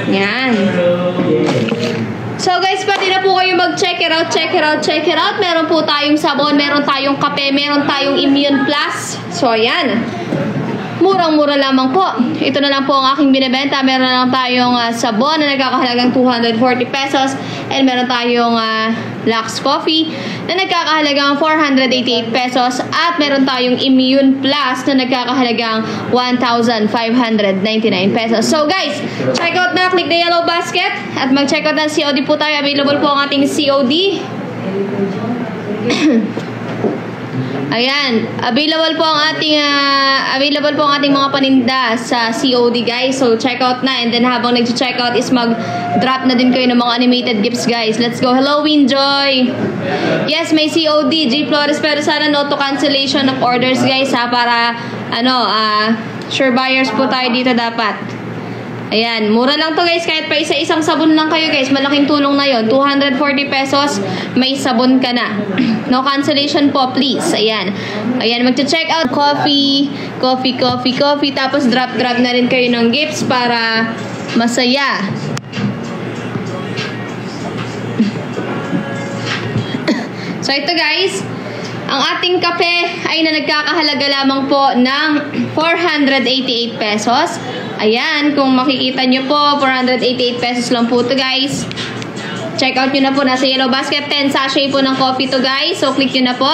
Yan. So guys, pwede na po kayo mag-check it out, check it out, check it out. Meron po tayong sabon, meron tayong kape, meron tayong Immune Plus. So ayan. Murang-mura lamang po. Ito na lang po ang aking binibenta. Meron na lang tayong sabon na nagkakahalagang 240 pesos. And meron tayong Lux Coffee na nagkakahalagang 488 pesos. At meron tayong Immune Plus na nagkakahalagang 1,599 pesos. So guys, check out na. Click the yellow basket. At mag-check out ng COD po tayo. Available po ang ating COD. Ayan, available po ang ating mga paninda sa COD guys. So check out na, and then habang nag-check out is mag-drop na din kayo ng mga animated gifts guys. Let's go. Halloween Joy. Yes, may COD G Flores, pero sana no to cancellation of orders guys ha, para sure buyers po tayo dito dapat. Ayan, mura lang to guys, kahit pa isa-isang sabon lang kayo guys, malaking tulong na yon. 240 pesos, may sabon ka na. No cancellation po please. Ayan, mag-check out coffee, tapos drop na rin kayo ng gifts para masaya. So ito guys, ang ating kape ay nagkakahalaga lamang po ng 488 pesos. Ayan, kung makikita nyo po, 488 pesos lang po to guys. Check out nyo na po, nasa yellow basket. 10 sachet po ng coffee to guys. So click nyo na po.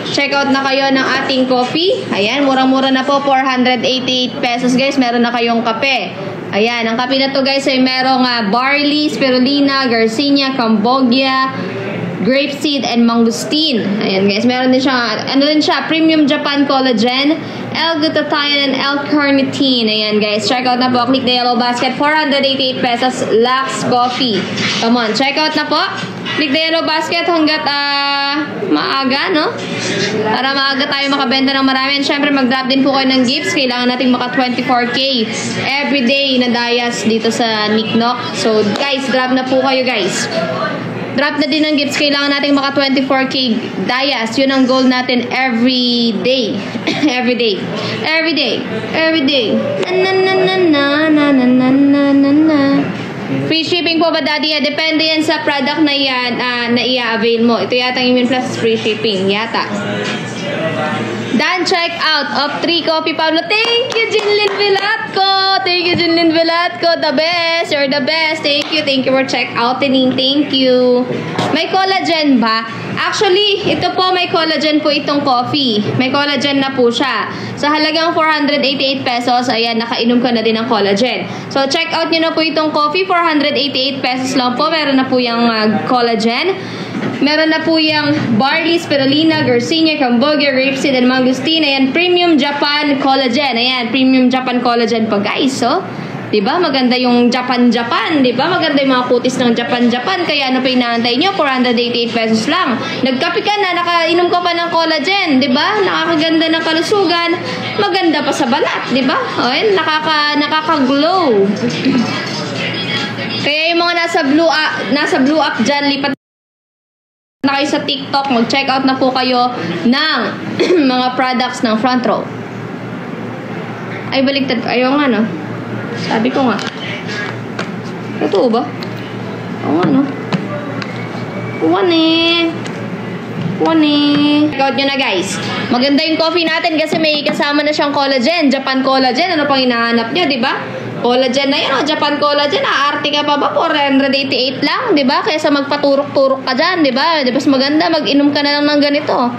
Check out na kayo ng ating coffee. Ayan, murang-mura na po, 488 pesos guys. Meron na kayong kape. Ayan, ang kape na to guys ay merong barley, spirulina, garcinia, cambogia, grapeseed, and mangosteen. Ayan guys, meron din siya, premium Japan collagen, L-glutathione, and L-carnitine. Ayan guys, check out na po. Click the yellow basket. 488 pesos, Lux Coffee. Come on, check out na po. Click the yellow basket hanggat maaga, no? Para maaga tayo makabenta ng marami. And syempre, mag-drop din po kayo ng gifts. Kailangan nating maka 24K everyday na dayas dito sa Niknok. So guys, drop na po kayo guys. Drop na din ng gifts. Kailangan natin maka 24K dayas. Yun ang goal natin every day. Every day. Free shipping po ba, Daddy? Depende yan sa product na yan na i-avail mo. Ito yata ang Immune Plus free shipping. Yata. Dan, check out of 3 coffee Pablo. Thank you, Jinlin Velatco. The best. You're the best. Thank you for check out. Thank you. May collagen ba? Actually, ito po, may collagen po itong coffee. May collagen na po siya. Sa halagang 488 pesos, ayan, nakainom ka na din ng collagen. So, check out nyo na po itong coffee. 488 pesos lang po. Meron na po yung collagen. Meron na po yung barley, spirulina, garcinia, cambogia, grapeseed, and mangosteen. Ayan, premium Japan collagen. Ayan, premium Japan collagen po guys. So, diba? Maganda yung Japan. Diba? Maganda yung mga kutis ng Japan. Kaya ano pa inaantay nyo? 488 pesos lang. Nagkape ka na, nakainom ka pa ng collagen. Diba? Nakakaganda ng kalusugan. Maganda pa sa balat. Diba? Ayan, nakaka-glow. Kaya yung mga nasa blue app dyan, lipat na kayo sa TikTok, mag-check out na po kayo ng mga products ng Front Row. Ay, baligtad. Ayaw nga, no? Sabi ko nga. Totoo ba? Oo nga, no? Check out nyo na, guys. Maganda yung coffee natin kasi may kasama na siyang collagen. Japan collagen. Ano pang hinahanap nyo, diba? Collagen na yan, Japan collagen. Aarte ka pa ba? 488 lang, diba? Kaya sa magpaturok-turok ka dyan, diba? Diba mas maganda, mag-inom ka na lang ng ganito.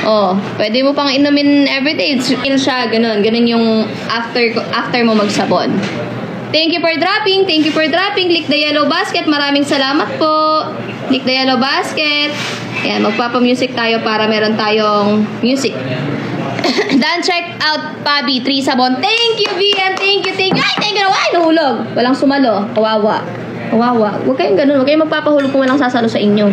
Oh, pwede mo pang inumin everyday. Chill siya, ganun. Ganun yung after mo magsabon. Thank you for dropping. Click the yellow basket. Maraming salamat po. Click the yellow basket. Ayan, magpapa-music tayo para meron tayong music. Dan, check out Pabi 3 sabon. Thank you, Vian. Thank you. Ay, thank you. Ay, nahulog. Walang sumalo. Kawawa. Huwag kayong ganun. Huwag kayong magpapahulog kung walang sasalo sa inyo.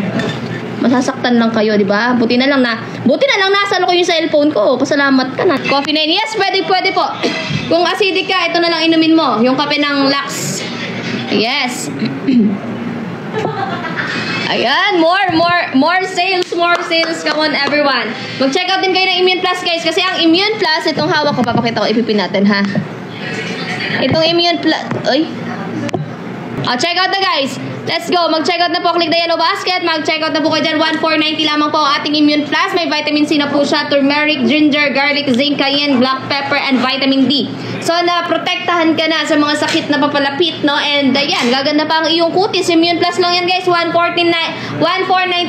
Masasaktan lang kayo, di ba? Buti na lang nasalo ko yung cellphone ko. Pasalamat ka na. Coffee na yun. Yes, pwede po. Kung acidic ka, ito na lang inumin mo. Yung kape ng Lux. Yes. Ayan, more sales. Come on, everyone. Mag-check out din kayo ng Immune Plus, guys. Kasi ang Immune Plus, itong hawak ko, papakita ko, ipipin natin, ha? Itong Immune Plus, ay, Check out na guys. Let's go. Mag-check out na po. Click the yellow basket. Mag-check out na po kayo dyan. 1,490 lamang po ang ating Immune Plus. May vitamin C na po siya. Turmeric, ginger, garlic, zinc, cayenne, black pepper, and vitamin D. So, na-protektahan ka na sa mga sakit na papalapit, no? And, ayan, gaganda pa ang iyong kutis. Immune Plus lang yan, guys. 1,490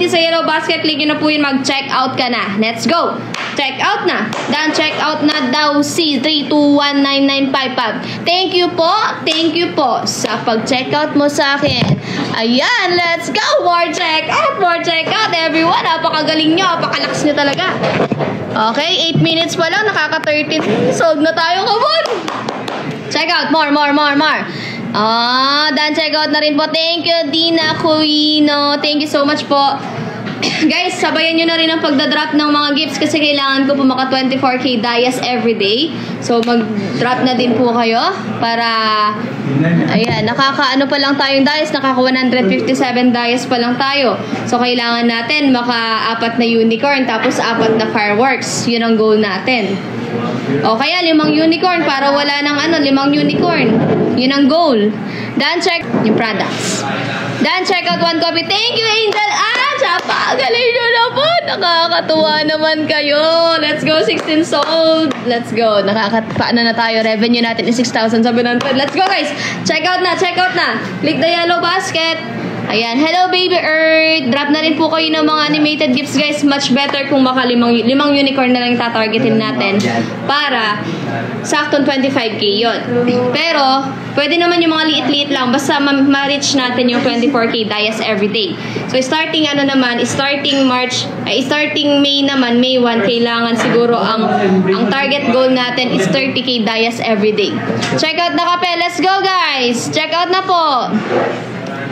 sa yellow basket. Click nyo na po yun. Mag-check out ka na. Let's go. Check out na. Dan, check out na daw si 3219955. Thank you po. Thank you po sa pag-check out mo sa akin. Ayan, let's go. More check out. More check out, everyone. Napakagaling nyo. Napakalakas nyo talaga. Okay, 8 minutes pa lang. Nakaka-13. Sold na tayo, come on. Check out. More. Dan, check out na rin po. Thank you, Dina Cuino. Thank you so much po. Guys, sabayan nyo na rin ang pagdadrop ng mga gifts kasi kailangan ko po maka 24K Dayas everyday. So, mag-drop na din po kayo para, ayan, nakaka-ano pa lang tayong Dayas, nakaka-157 Dayas pa lang tayo. So, kailangan natin maka-4 na unicorn tapos 4 na fireworks. Yun ang goal natin. O kaya 5 unicorn para wala ng 5 unicorn. Yun ang goal. Dan, check yung products. Dan, check out 1 copy. Thank you, Angel. Galing nyo na po. Nakakatuwa naman kayo. Let's go, 16 sold. Let's go. Paano na tayo? Revenue natin is 6,700. Let's go, guys. Check out na. Click the yellow basket. Ayan. Hello, Baby Earth. Drop na rin po kayo ng mga animated gifts, guys. Much better kung maka 5 unicorn na lang tatargetin natin para saktong 25K yun. Pero, pwede naman yung mga liit-liit lang. Basta ma-reach natin yung 24K Dayas everyday. So, starting May naman, May 1, kailangan siguro ang target goal natin is 30K Dayas everyday. Check out na kape. Let's go, guys. Check out na po.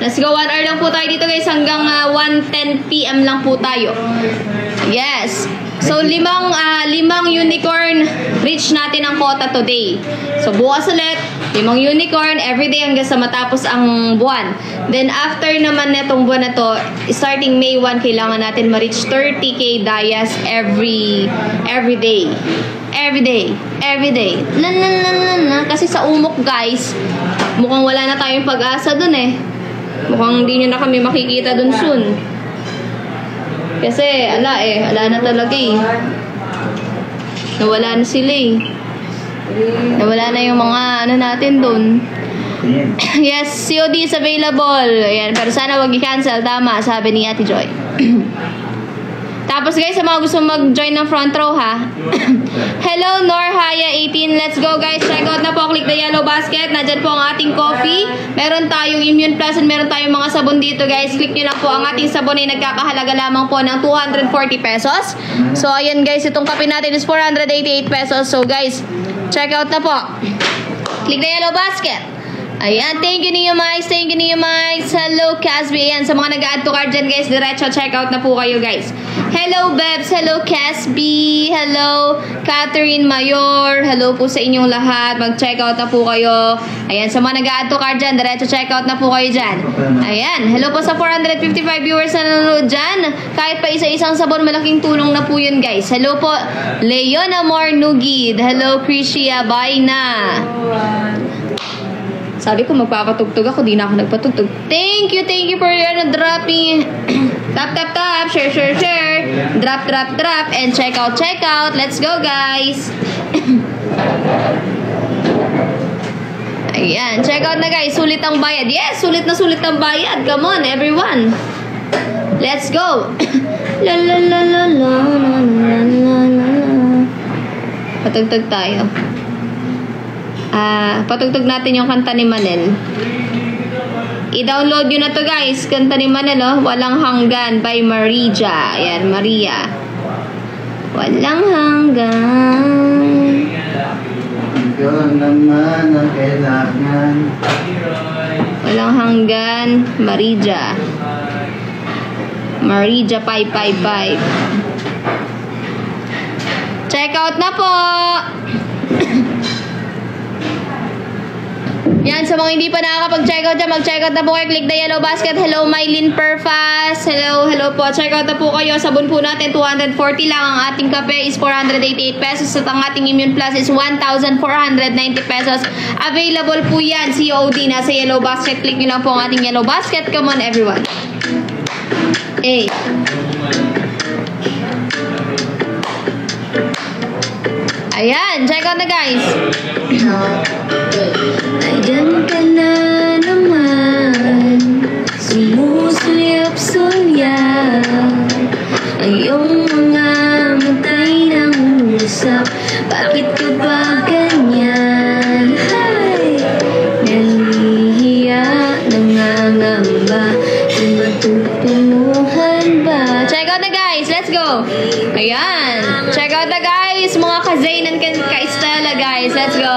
Let's go. 1 hour lang po tayo dito, guys. Hanggang 1:10 PM lang po tayo. Yes. So, 5 unicorn reach natin ang quota today. So, bukas ulit, 5 unicorn everyday hanggang sa matapos ang buwan. Then, after naman netong buwan na to, starting May 1, kailangan natin ma-reach 30K Dayas every day. Every day. Kasi sa umok, guys, mukhang wala na tayong pag-asa dun eh. Mukhang hindi nyo na kami makikita dun soon. Kasi, ala na talaga eh. Nawala na sila eh. Nawala na yung mga natin dun. Yes, COD is available. Ayan, pero sana wag i-cancel. Tama, sabi ni Ate Joy. Tapos guys, sa mga gusto mag-join ng front row ha. Hello, Norhaya 18. Let's go guys. Check out na po. Click the yellow basket. Nandyan po ang ating coffee. Meron tayong Immune Plus and meron tayong mga sabon dito guys. Click nyo lang po. Ang ating sabon ay nagkakahalaga lamang po ng 240 pesos. So ayan guys, itong kape natin is 488 pesos. So guys, check out na po. Click the yellow basket. Ayan, thank you Neo Mics. Hello, Casby. Ayan, sa mga nag-add to cart dyan, guys, diretso check out na po kayo, guys. Hello, Bebs. Hello, Casby. Hello, Catherine Mayor. Hello po sa inyong lahat. Mag-check out na po kayo. Ayan, sa mga nag-add to cart dyan, diretso check out na po kayo dyan. Ayan, hello po sa 455 viewers na nanonood dyan. Kahit pa isa-isang sabon, malaking tulong na po yun, guys. Hello po, Leona Mornugid. Hello, Crisia. Bye na. Sabi ko magpapatugtog ako, di na ako nagpatugtog. Thank you for your dropping. Tap, share. Drop, and check out. Let's go, guys. Ayan, check out na guys. Sulit ang bayad. Yes, sulit ang bayad. Come on, everyone. Let's go. La. Patugtog tayo. Patugtog natin yung kanta ni Manel. I-download nyo na to guys. Kanta ni Manel, oh. Walang Hanggan by Maria. Ayan, Maria. Walang hanggan. Ikaw naman ang kailangan. Walang hanggan, Maria. Maria 555. Check out na po. Yan, sa mga hindi pa nakakapag-checkout dyan, mag-checkout na po kayo. Click the yellow basket. Hello, Mylene Perfas. Hello po. Checkout na po kayo. Sabon po natin, 240 lang. Ang ating kape is 488 pesos. At ang ating Immune Plus is 1,490 pesos. Available po yan. COD. Nasa yellow basket. Click nyo lang po ang ating yellow basket. Come on, everyone. Hey. Ayan, check out na guys. Ayan ka na naman, sumusuyap-suyap ang iyong mga matay ng usap. Bakit ka ba ganyan? Ay, nahihiya, nangangamba, matutumuhan ba? Check out na guys, let's go. Ayan, check out na guys, mga ka-Zayn and ka-Estella guys, let's go.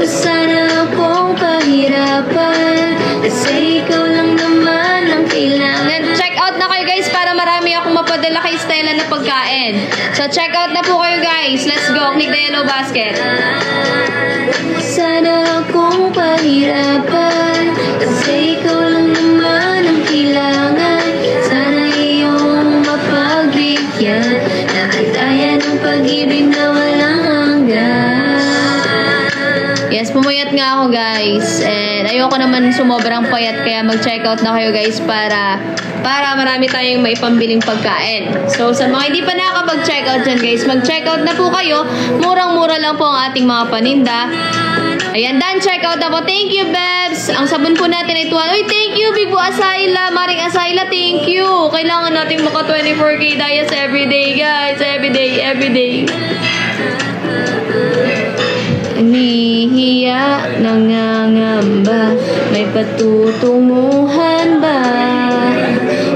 Wag sana akong pahirapan, kasi ikaw lang naman ang kailangan. Check out na kayo guys para marami akong mapadala kay Estella na pagkain. So check out na po kayo guys, let's go. Click the yellow basket. Sana akong pahirapan, kasi ikaw lang naman ang kailangan. Sana iyong mapagbigyan, nakataya ng pag-ibig na walang hanggan. Yes, pumayat nga ako guys. And ayoko naman sumobrang payat, kaya mag-check out na kayo guys para marami tayong maipambiling pagkain. So sa mga hindi pa nakakapag-check out dyan guys, mag-check out na po kayo. Murang-mura lang po ang ating mga paninda. Ayan, done, check out na po. Thank you, Bebs. Ang sabon po natin ay tuwan. Uy, thank you, Bibo Asayla. Maring Asayla, thank you. Kailangan natin maka 24K diets everyday, guys. Everyday. Nihiya, nangangamba, may patutunguhan ba?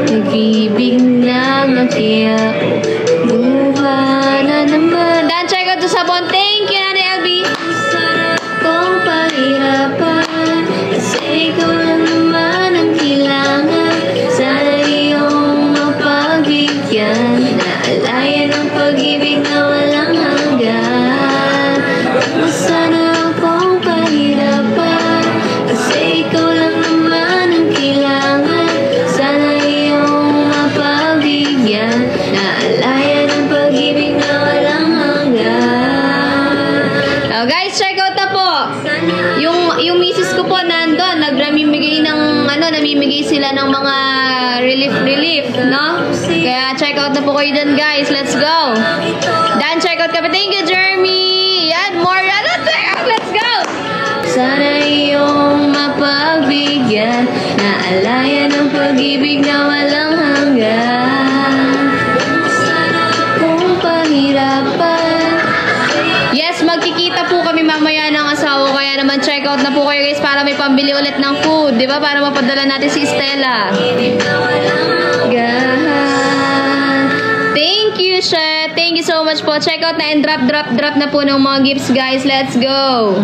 Nag-ibig na kaya buha na naman. Dan, check out sa sabon. Thank you, Nanay LB. Kung pahirapan, kasi ikaw lang naman ang kailangan. Sana iyong mapagbigyan, naalayan ang pag-ibig na walang hanggan. Sana akong pahirapan, kasi ikaw lang naman ang kailangan. Sana iyong mapagbigyan, naalayan ang pag-ibig na walang hanggan. Oh, guys, check out na po. Yung misis ko po nandun, namimigay sila ng mga relief, no? Kaya check out na po kayo dyan, guys. Let's go. Dan, check out kami. Thank you, Jeremy. Yan, more. Let's go. Sana iyong mapagbigyan, naalayan ang pag-ibig na walang hanggan. Sana akong pahirapan. Yes, magkikita po kami mamaya ng asawa, kaya naman check out na po kayo guys para may pambili ulit ng food, di ba? Para mapadala natin si Estella. Thank you, Chef. Thank you so much po. Check out na and drop na po ng mga gifts, guys. Let's go.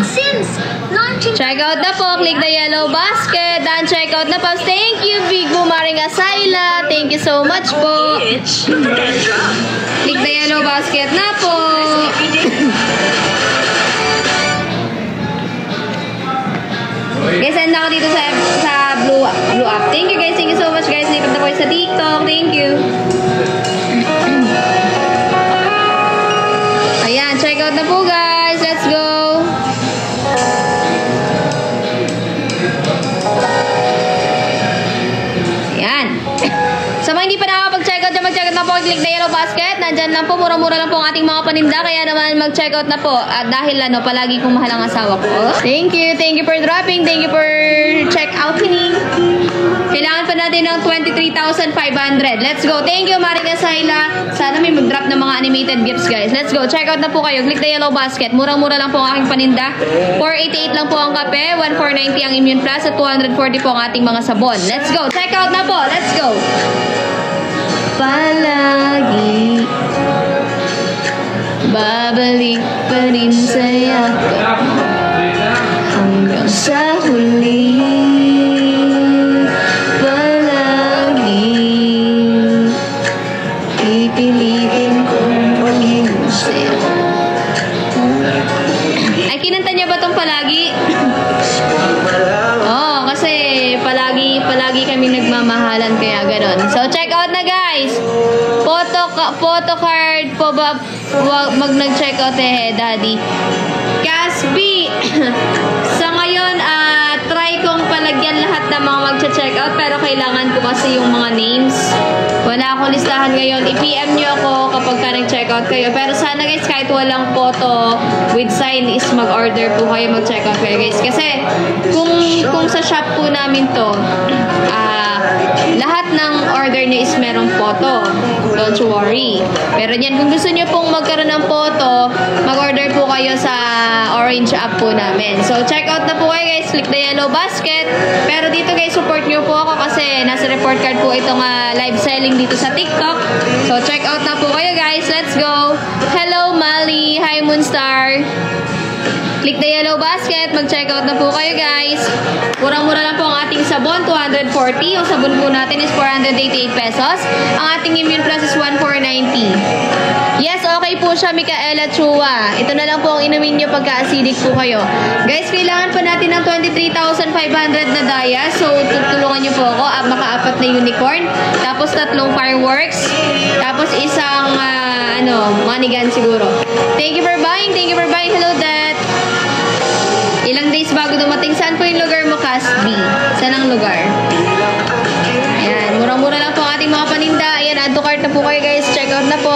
Check out na po. Click the yellow basket. Dan, check out na po. Thank you, Bigo Maring Asayla. Thank you so much po. Click the yellow basket na po. Guys, send ako dito sa blue app. Thank you guys. Thank you so much guys. Lipat na po sa TikTok. Thank you. Ayan, check out na po guys. Let's go. Ayan. Sa mga hindi pa nakakapag-check out dyan, mag-check out na po. Click the yellow basket. Nandyan lang po. Mura-mura lang po ang ating mga paninda. Kaya naman mag-check out na po. At dahil palagi kong mahal ang asawa ko. Thank you. Thank you for dropping. Thank you for check out. Kailangan pa natin ng 23,500. Let's go. Thank you, Maring Asayla. Sana may mag-drop ng mga animated gifts, guys. Let's go. Check out na po kayo. Click the yellow basket. Murang-mura lang po ang aking paninda. 488 lang po ang kape. 1,490 ang Immune Plus. At 240 po ang ating mga sabon. Let's go. Check out na po. Let's go. Palagi babalik pa rin sa yakap hanggang sa huli. Palagi pipiliin kong maging masaya. Ay, kinanta niya ba itong palagi? naman kaya ganon. So, check out na guys. Photo card po ba? Mag nag-check out daddy. Caspi, sa ngayon, try kong palagyan lahat ng mga mag-check out pero kailangan ko kasi yung mga names. Wala akong listahan ngayon. I-PM nyo ako kapag ka nag-check out kayo. Pero sana guys, kahit walang photo with sign is mag-order po kayo, mag-check out kayo guys. Kasi kung sa shop po namin to, lahat ng order nyo is merong photo. Don't you worry. Pero yan, kung gusto nyo pong magkaroon ng photo, mag-order po kayo sa Orange app po namin. So, check out na po kayo guys. Click the yellow basket. Pero dito guys, support nyo po ako kasi nasa report card po itong live selling dito sa TikTok. So, check out na po kayo guys. Let's go. Hello, Mali. Hi, Moonstar. Click the yellow basket. Mag-check out na po kayo guys. Murang-mura lang po ang ating sabon, 240. Yung sabon po natin is 488 pesos. Ang ating Immune Plus is 1490. Yes, okay po siya, Micaela Chua. Ito na lang po ang inumin nyo pagka-acidic po kayo. Guys, kailangan pa natin ng 23,500 na daya. So, tutulungan nyo po ako. Maka-apat na unicorn. Tapos, 3 fireworks. Tapos, isang, money gun siguro. Thank you for buying. Thank you for buying. Hello, Dad. Ilang days bago dumating. Saan po yung lugar mo, Casby? Saan ang lugar? Ayan, murang-mura lang po ang ating mga paninda. Ayan, add to cart na po kayo guys. Check out na po.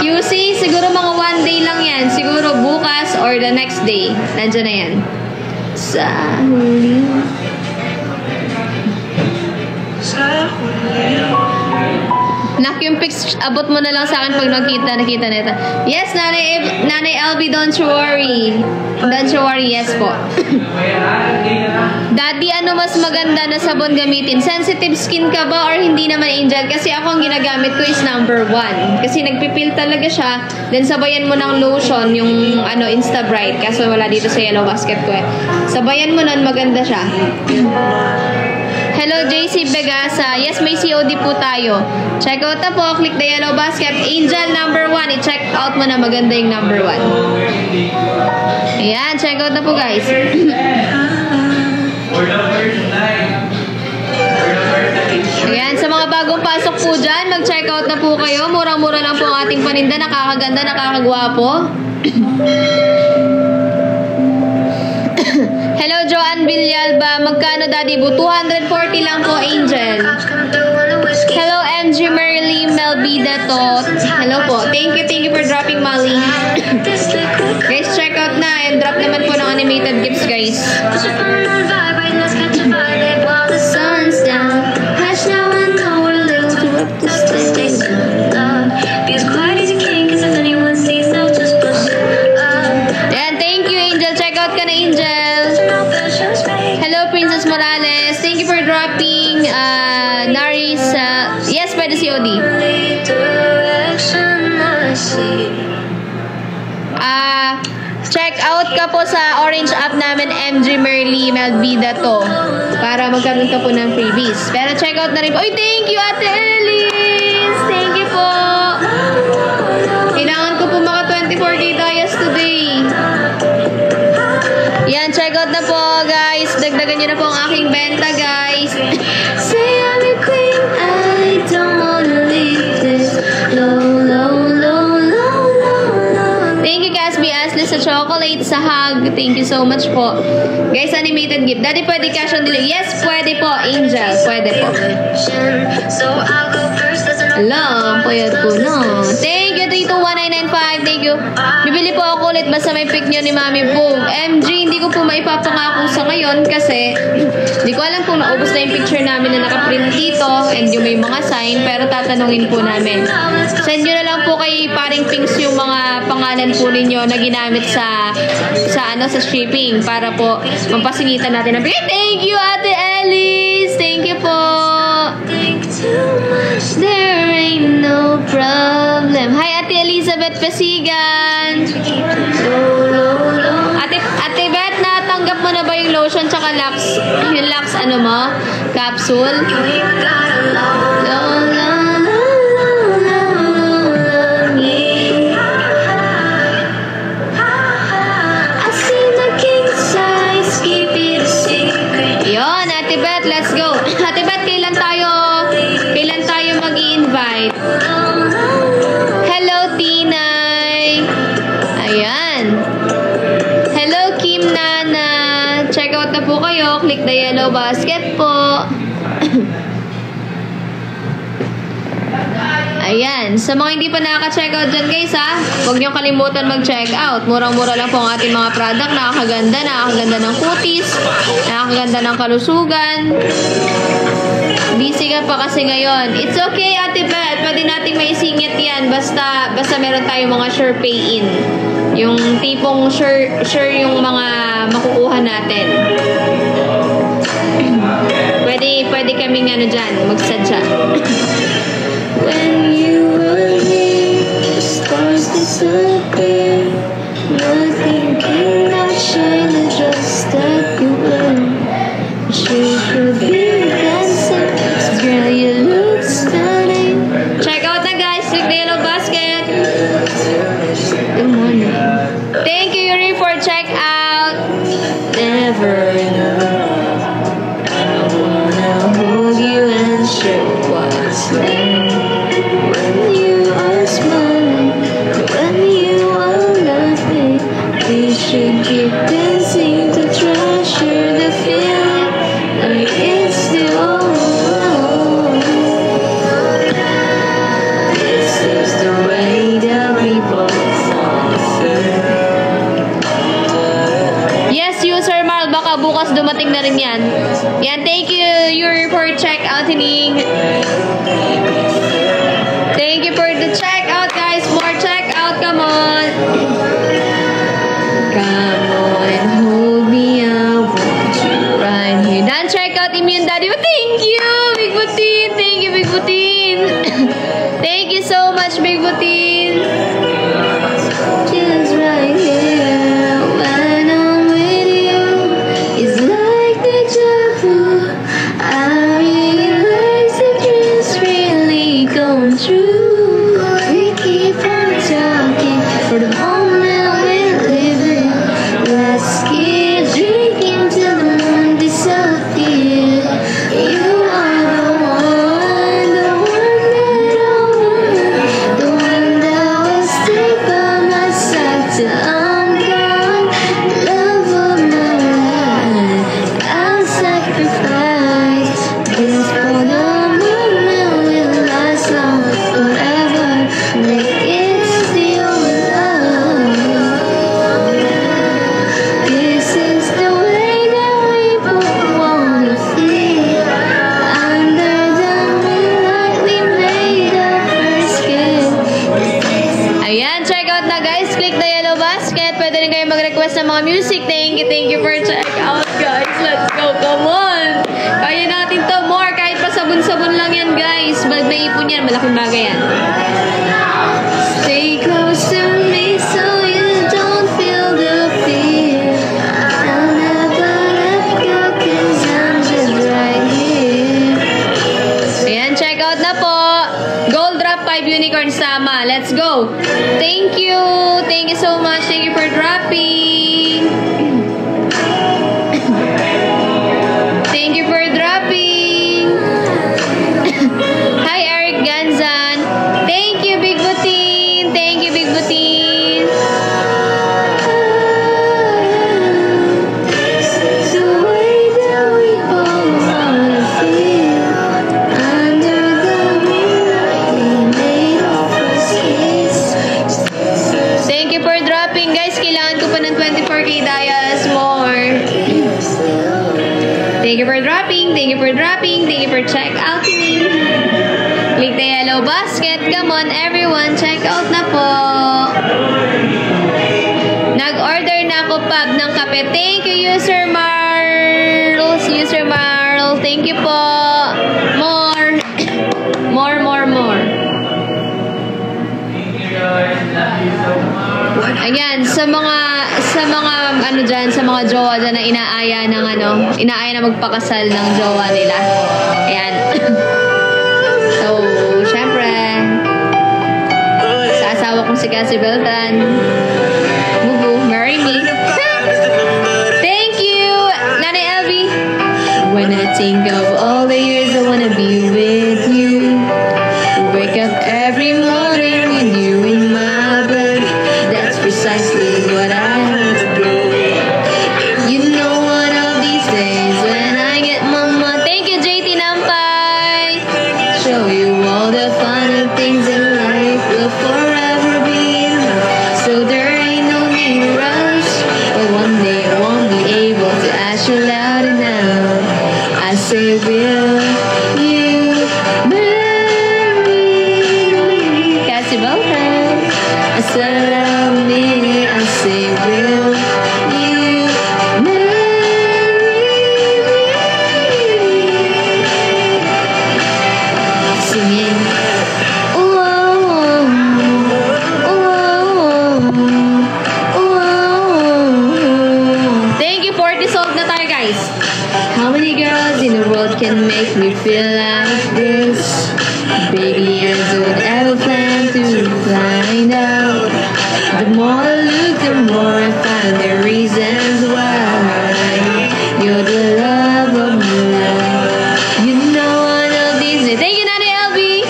QC, siguro mga 1 day lang yan. Siguro bukas or the next day. Nandiyan na yan. Sa huli. Nak, yung pics, abot mo na lang sa akin pag nakita na ito. Yes, Nanay LB, don't you worry. Don't you worry, yes po. Daddy, ano mas maganda na sabon gamitin? Sensitive skin ka ba or hindi naman, Angel? Kasi ako ang ginagamit ko is number 1. Kasi nagpipil talaga siya. Then sabayan mo ng lotion, yung Insta Bright. Kaso wala dito sa yellow basket ko eh. Sabayan mo nun, maganda siya. Hello, JC Begasa. Yes, may COD po tayo. Check out na po. Click the yellow basket. Angel number 1. I-check out mo na maganda yung number 1. Ayan, check out na po guys. Ayan, sa mga bagong pasok po dyan, mag-check out na po kayo. Murang-mura lang po ang ating paninda. Nakakaganda, nakakagwapo. Hello, Joanne Villalba. Magkano, Daddy Boo? 240 lang po, Angel. Hello, MG Merly Melbida to. Hello po. Thank you for dropping, Molly. Guys, check out na. And drop naman po ng animated gifts, guys. The sun's down. Hush now and now we're a little too up to stay. Because quiet as you can, cause if anyone sees, they'll just push up. Yan, thank you, Angel. Check out ka na, Angel. Hello, Princess Morales. Thank you for dropping. Naris. Yes, by the COD. Check out ka po sa Orange app namin, MG Merly Melbida to. Para magkaroon ka po ng freebies. Pero check out na rin po. Uy, thank you, Ate Elise. Thank you po. Kailangan ko po maka 24K dias today. Yan, check out na po, guys. Dagdagan nyo na po ang aking benta, guys. Say I'm a queen, I don't wanna leave this low, low, low, low, low. Thank you, Casby Ashley sa chocolate, sa hug. Thank you so much po. Guys, animated gift. Daddy, pwede cash on delivery? Yes, pwede po, Angel. Pwede po. Alam, pwede po, no? Thank you, 321995. Thank you. Bibili po ako ulit basta may pic nyo ni Mami Boog. MG, hindi ko po maipapangako sa ngayon kasi hindi ko alam kung naubos na yung picture namin na nakaprint dito and yung may mga sign, pero tatanungin po namin. Send nyo na lang po kay Paring Pinks yung mga pangalan po ninyo na ginamit sa shipping para po mapasingitan natin ng picture. Thank you, Ate Alice! Thank you po! There ain't no problem. Hi, Ate Elizabeth Pasigan. Ate Beth, natanggap mo na ba yung lotion tsaka Lux? Yung Lux, capsule? I see the Basket po. Ayan. Sa mga hindi pa nakaka-check out dyan guys ha, huwag niyong kalimutan mag-check out. Murang-mura lang po ang ating mga product. Nakakaganda ng kutis, nakakaganda ng kalusugan. Busy ka pa kasi ngayon. It's okay, Ate Beth. Pwede nating maisingit yan. Basta meron tayong mga sure pay-in. Yung tipong sure yung mga makukuha natin. Pwede kaming ano dyan, magsadya. When you were here, the stars disappeared. Nothing cannot shine just that you were. You could be dancing, girl, you look stunning. Check out na guys, click the yellow basket. Good morning. Thank you, Yuri, for check out. Never I wanna hold you and show what's there. When you are smiling, when you are laughing, we should keep dancing to treasure the feeling like it's the old. This is the way that we both want to. Yes, user Marl, baka bukas dumating na rin yan. Yan, thank you, Yuri, for check out, Hining. Thank you for the check out, guys. More check out, come on. Come on, hold me, I want you right here. Dan, check out Immune Daddy. Oh, thank you, Big Butin. Thank you, Big Butin. Thank you so much, Big Butin. Just right here, when I'm with you, it's like deja vu. I realize the dreams really come true. We keep on talking for the moment we're living. Let's keep drinking till the moon disappears. You are the one that I want, the one that will stay by my side till I'm gone. Love of my life, I'll sacrifice this for the moment will last long forever. Like it's the old love. This is the way that we both wanna feel. Under the moonlight we made our first kiss. Ayan, check out na guys. Click the yellow basket. Pwede rin kayo mag-request ng mga music. Thank you for check out guys. Let's go, come on. Kaya natin to more. Kahit pa sabon-sabon lang yan guys. Pag may ipon yan, malaking bagay yan. Stay close to me so you don't feel the fear. I'll never let go 'cause I'm just right here. Ayan, check out na po. Gold drop 5 unicorns tama. Let's go. Thank you. Thank you so much. Thank you for dropping. Thank you for dropping. Hi, Eric Ganzan. Thank you, Big Butin. Thank you, Big Butin. The way that we both wanna feel. Under the moonlight we made our first kiss. Thank you for dropping, guys. Kailangan ko pa ng 24K dias more. Thank you for dropping. Thank you for dropping. Thank you for check out me. Click the yellow basket. Come on, everyone. Check out na po. Nag-order na ako pub ng kape. Thank you, User Marl. User Marl. Thank you po. More. More. Ayan, sa mga ano dyan, sa mga jowa dyan na inaaya na magpakasal ng jowa nila. Ayan. So, syempre, sa asawa kong si Cassie Beltran, Bubu, marry me. Thank you, Nanay Elvie. When I think of all the years I wanna be with you, wake up every morning with you in my bed. That's precisely what I have to do. You know one of these days when I get my I said I mean it, I say will you marry me? Singing. Thank you, 40 sold na tayo, guys. How many girls in the world can make me feel like this? Baby, I don't ever plan to find out. The more I look, the more I find the reasons why you're the love of my life. You know one of these days. Thank you, Nanny LB.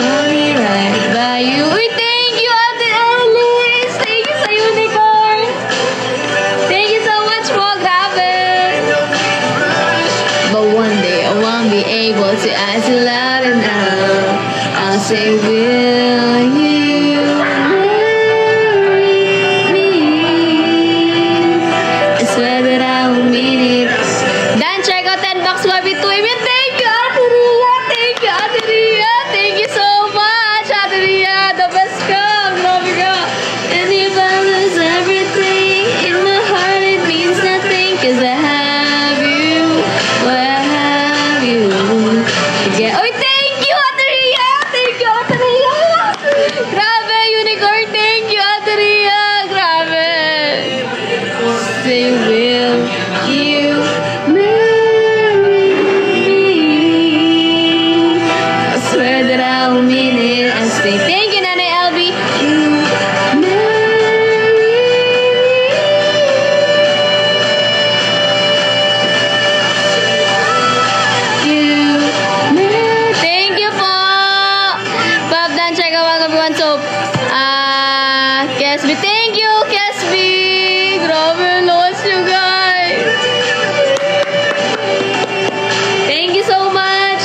Money right by you. Uy, thank you, Ate Alice. Thank you sa unicorn. Thank you so much po. Grabe. But one day I won't be able to ask you loud enough. I'll say, will you marry me? I swear that I will mean it. Dan, check out 10 bucks Wabi 2. Thank you, Ate Ria. Thank you, Ate Ria. Thank you so much, Ate Ria. The best ka. Grabe ka. And if I lose everything in my heart, it means nothing. Cause I have you. Well, I have you. Yeah. Oh, thank you, Ate Ria. Thank you, Ate Ria. Grabe, unicorn. Thank you, Ate Ria. Grabe. Say, will you marry me? I swear that I will mean it. I say, thank you, Nanay LB. You marry me. Thank you po. Bob Dan, check out mga kabiwan soap. Kesby, thank you, Kesby. Grabe, lost you guys. Thank you so much.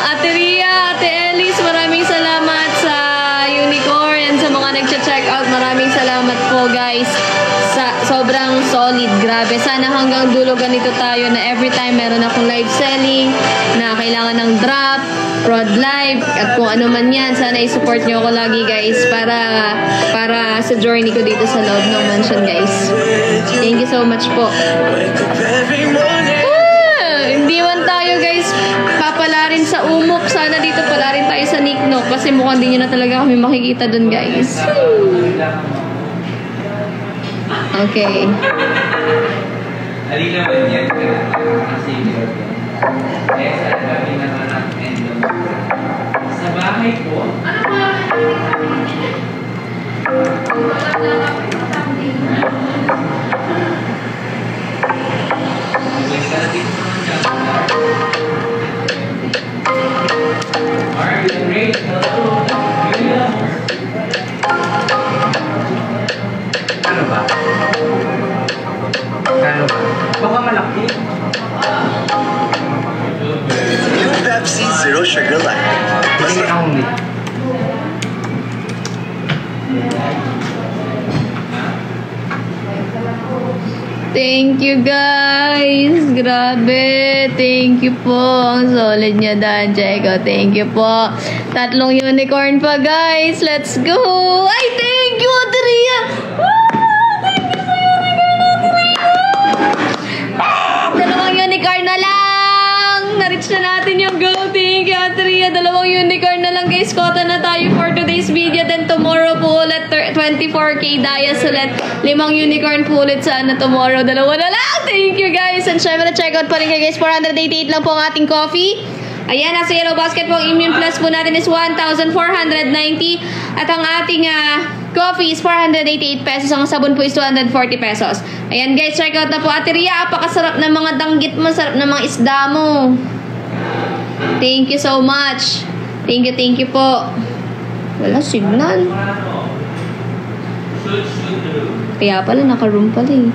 Ate Ria, Ate Ellis, maraming salamat sa unicorn and sa mga nag-check out. Maraming salamat po guys. Sobrang solid, grabe. Sana hanggang dulo ganito tayo na every time meron akong live selling, na kailangan ng drop, prod live, at kung ano man yan. Sana i-support nyo ako lagi guys para sa journey ko dito sa loob ng mansion guys. Thank you so much po. Hindi man tayo guys papalarin sa umok. Sana dito palarin tayo sa Niknok kasi mukhang di nyo na talaga kami makikita dun guys. Okay. Ali naman yan. Kasi sa kami naman ang end sa bahay ko. Ano ba? Are you great? Hello. Ano ba? Ano ba? Baka malaki. New Pepsi Zero Sugar Light. Hindi na only. Thank you guys. Grabe. Thank you po. Ang solid niya Dan Jago. Thank you po. 3 unicorn pa guys. Let's go. Ay, thank you Adria. Thank you sa unicorn Adria. 2 unicorn na lang. Na-reach na natin yung goal. Thank you Adria. 2 unicorn na lang guys. Kota na tayo for today's video. Then tomorrow po ulit 24k Dayas ulit. 5 unicorn po ulit sana tomorrow. 2 na lang. Thank you guys. And syempre check out pa rin kayo guys. 488 lang po ang ating coffee. Ayan, nasa Yellow Basket po. Immune Plus po natin is 1,490. At ang ating coffee is 488 pesos. Ang sabon po is 240 pesos. Ayan guys, check out na po. Ate Ria, apakasarap ng mga danggit mo. Sarap ng mga isda mo. Thank you so much. Thank you po. Wala signal. Kaya pala, naka-room pala eh.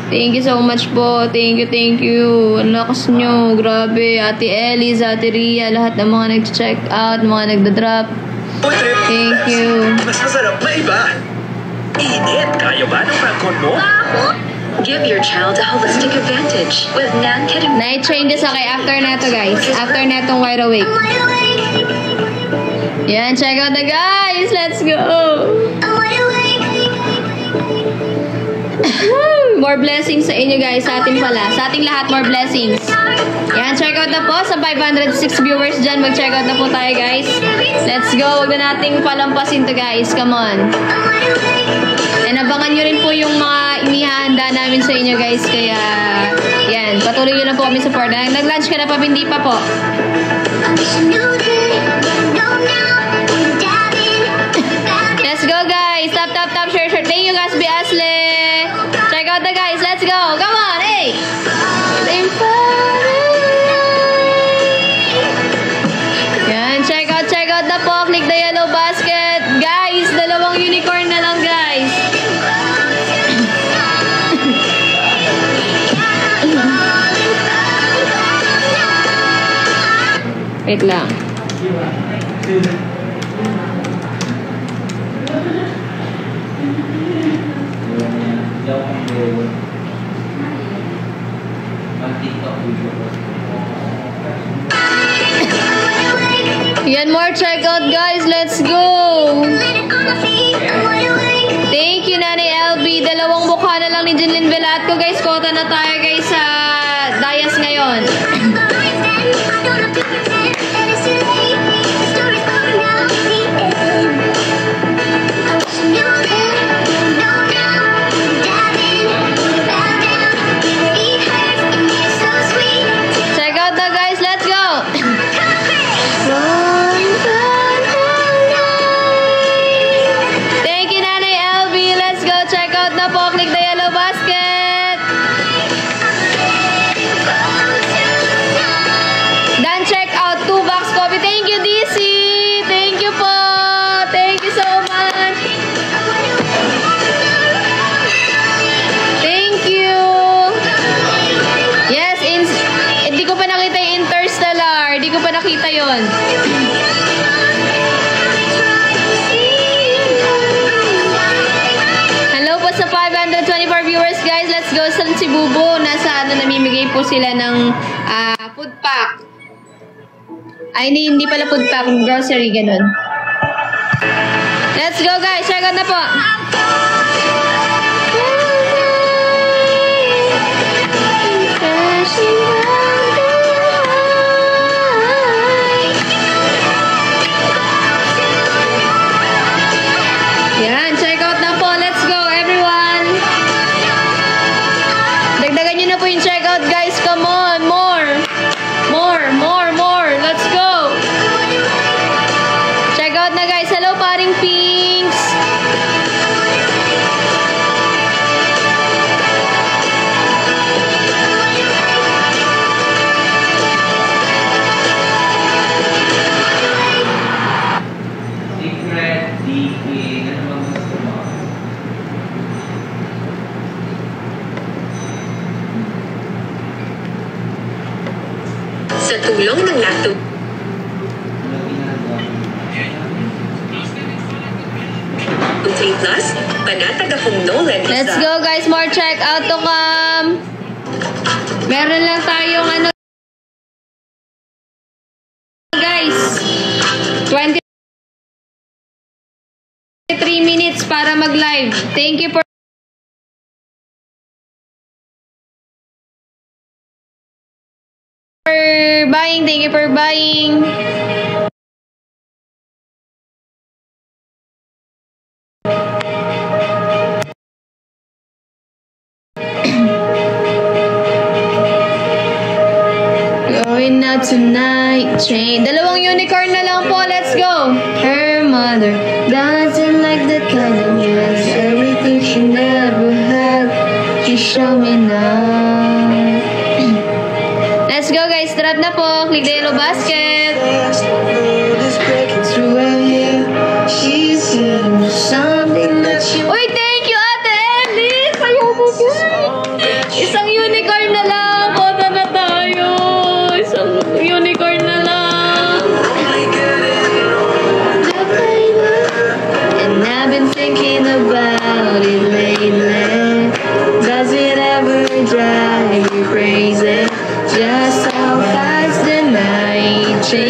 Thank you so much po. Thank you. Ang lakas nyo. Grabe. Ate Ellie, Ate Ria, lahat ng mga nag-check out, mga nagda-drop. Thank you. Mas masarap na iba. Init. Kaya ba ng bangkon mo? Give your child a holistic advantage with Nan Ketamine. Night changes okay after neto guys. After netong wide awake. Yan, check out the guys. Let's go. More blessings sa inyo guys. Sa atin pala. Sa ating lahat, more blessings. Yan, check out na po. Sa 506 viewers dyan, mag-check out na po tayo guys. Let's go. Huwag na nating palampasin to guys. Come on. And abangan nyo rin po yung mga inihahanda namin sa inyo guys. Kaya, yan. Patuloy nyo lang po kami support. Nag-lunch ka na pa, hindi pa po. Let's go guys. Tap, tap, tap, share, share. Thank you guys, Asle. Check out the guys. Let's go. Come on, hey. Yan, check out na po. Click the yellow basket. Guys, dalawang unicorn na lang guys. Wait lang. Yan, more check out guys. Let's go. Thank you Nanay LB. Dalawang mukha na lang ni Jinlin Velatco guys. Kota na tayo guys sa Dayas ngayon. Check out the guys. Let's go. Thank you Nanay LB. Let's go. Check out na po. Click the yellow basket. Dan check out 2 box coffee. Thank you DC. Thank you po. Thank you so much. Thank you. Yes, hindi ko pa nakita yung Interstellar. Hindi ko pa nakita yon. Hello po sa 524 viewers guys. Let's go sa si Bubo. Nasa namimigay po sila ng food pack. Ay, hindi pala food pack. Grocery, ganun. Let's go guys. Check out na po. Yan, check out na po. Let's go, everyone. Dagdagan nyo na po yung check out, guys. Come on, more. More. Let's go. Check out na, guys. Hello, paring Pinks. Secret, DK, ano bang gusto mo? Sa tulong ng Lacto Ano ginagawa mo? 3 Plus, panatag akong Nolan. Let's go, guys. More check out to come. Meron lang tayong ano, guys. 23 minutes para mag-live. Thank you for buying. Thank you for buying. Going out tonight, train. Dalawang unicorn na lang po. Let's go. Her mother doesn't like the kind of dress. Everything she never had, she show me now. Let's go guys. Drop na po. Click the yellow basket. Uy, thank you Ate Ellie. Sayo mo guys. Isang unicorn na lang. Kota na tayo. Isang unicorn na lang. And I've been thinking about it lately. Does it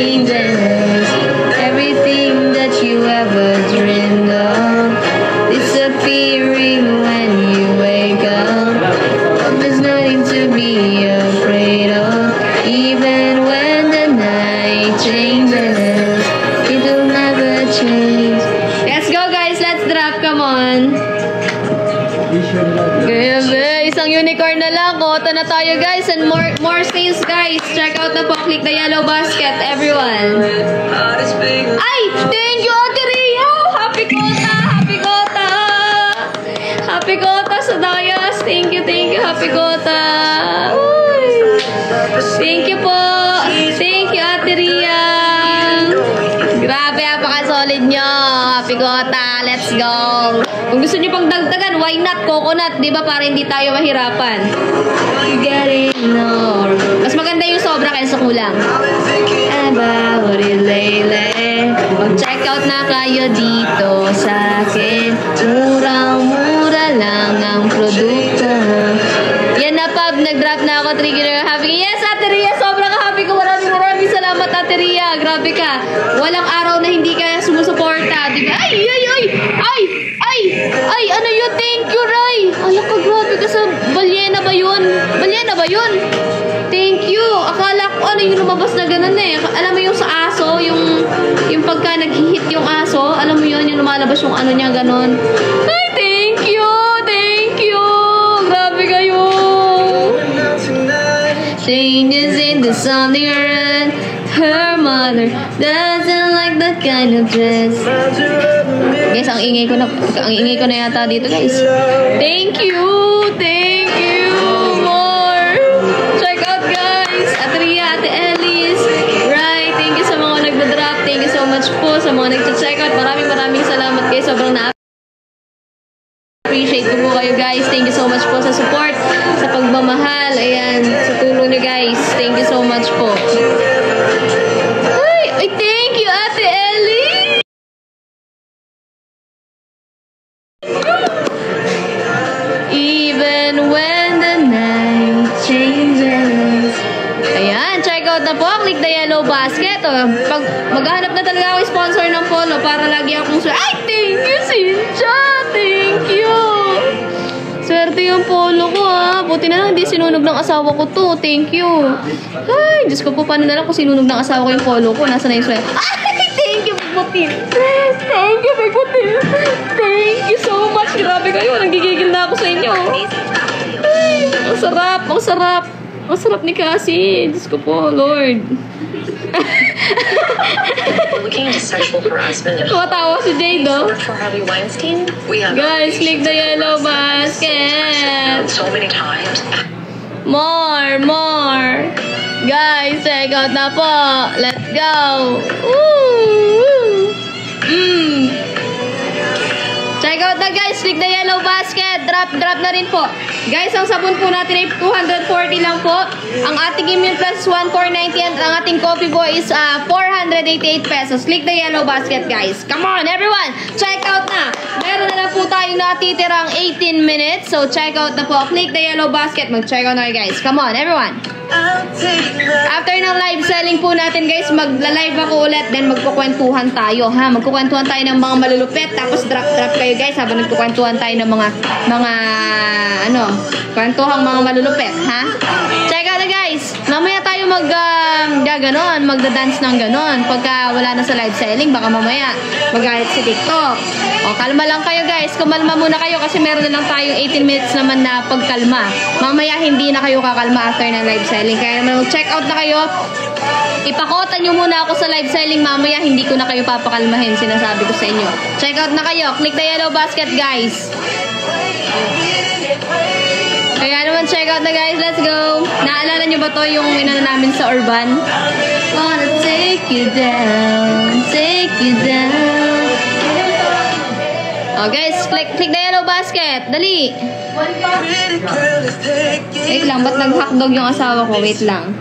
changes. Everything that you ever dreamed of disappearing when you wake up. There's nothing to be afraid of. Even when the night changes, it will never change. Let's go guys, let's drop, come on. Grabe, isang unicorn na lang. Kota na tayo guys, and more sales guys. Check out na po, click the yellow basket everyone. Ay, thank you Ate Ria. Happy Kota, happy Kota. Happy Kota sa Dayas. Thank you Happy Kota. Uy. Thank you po. Thank you Ate Ria. Grabe, apaka-solid nyo. Happy Kota, let's go. Kung gusto nyo pang dagdagan, why not coconut? Diba para hindi tayo mahirapan? Getting no. Mas maganda yung sobra kaysa kulang. About it lately. Mag-check out na kayo dito sa akin. Murang-mura lang ang produkto. Yan na Pab, nag-drop na ako. Trigger happy. Yes, Ate Ria, sobrang happy ko. Maraming salamat Ate Ria. Grabe ka. Walang araw na hindi ka sumusuporta. Diba? Ay, ano yun? Thank you, Ray. Ay, ka, grabe ka sa balyena ba yun? Balyena ba yun? Thank you. Akala ko ano yung lumabas na ganun eh. Alam mo yung sa aso, yung pagka nag-hit yung aso, alam mo yun, yung lumalabas yung ano niya ganun. Ay, thank you. Grabe kayo. Changes into something red. Her mother doesn't like that kind of dress. Guys, ang ingay ko na yata dito, guys. Thank you. More. Check out, guys. Ate Ria, Ate Ellis. Right. Thank you sa mga nagda-drop. Thank you so much po sa mga nag-check out. Maraming salamat, guys. Sobrang appreciate ko po kayo, guys. Thank you so much po sa support, sa pagmamahal. Ayan, sa tulong nyo, guys. Thank you so much po. Ay, thank you, Ate Ellie. Even when the night changes. Ayan, check out na po. Click the yellow basket. Pag maghanap na talaga ako sponsor ng polo para lagi akong ay, thank you, Cynthia. Thank you. Swerte yung polo ko ha. Buti na lang hindi sinunog ng asawa ko to. Thank you. Ay, Diyos ko po, paano na lang kung sinunog ng asawa ko yung polo ko? Nasa na yung swerte? Ay, thank you, Big Butin. Thank you, Big Butin. Thank you so much. Grabe kayo. Nagigigil na ako sa inyo. Ay, ang sarap. Ang sarap ni Cassie. Diyos ko po, Lord. Looking into sexual harassment and Tumatawa si Jade, oh. for Harvey Weinstein. We have Guys, click the yellow basket. so many times. More. Guys, check out na po. Let's go. Woo! Check out na guys. Click the yellow basket. Drop na rin po. Guys, ang sabon po natin ay 240 lang po. Ang ating Immune Plus is 1,490 and ang ating Coffee Boy is 488 pesos. Click the yellow basket, guys. Come on, everyone. Check out na. Meron na lang po tayong natitirang 18 minutes. So, check out na po. Click the yellow basket. Mag-check out na kayo, guys. Come on, everyone. After ng live selling po natin, guys, magla-live ako ulit. Then, magkukwentuhan tayo, ha? Magkukwentuhan tayo ng mga malulupit. Tapos, drop kayo, guys, habang nagkukwentuhan tayo ng mga kwentuhang mga malulupit, ha? Check out na, guys. Mamaya tayo magda-dance ng ganon. Pagka wala na sa live selling, baka mamaya magalit si TikTok. O, kalma lang kayo, guys. Kumalma muna kayo kasi meron na lang tayong 18 minutes naman na pagkalma. Mamaya hindi na kayo kakalma after ng live selling. Kaya naman mag-check out na kayo. Ipakota nyo muna ako sa live selling. Mamaya hindi ko na kayo papakalmahin. Sinasabi ko sa inyo. Check out na kayo. Click the yellow basket, guys. Kaya naman, check out na, guys. Let's go. Naalala nyo ba to yung inano namin sa Urban? Wanna take you down. Oh, guys, click the yellow basket. Dali. Wait lang, ba't nag-hotdog yung asawa ko? Wait lang.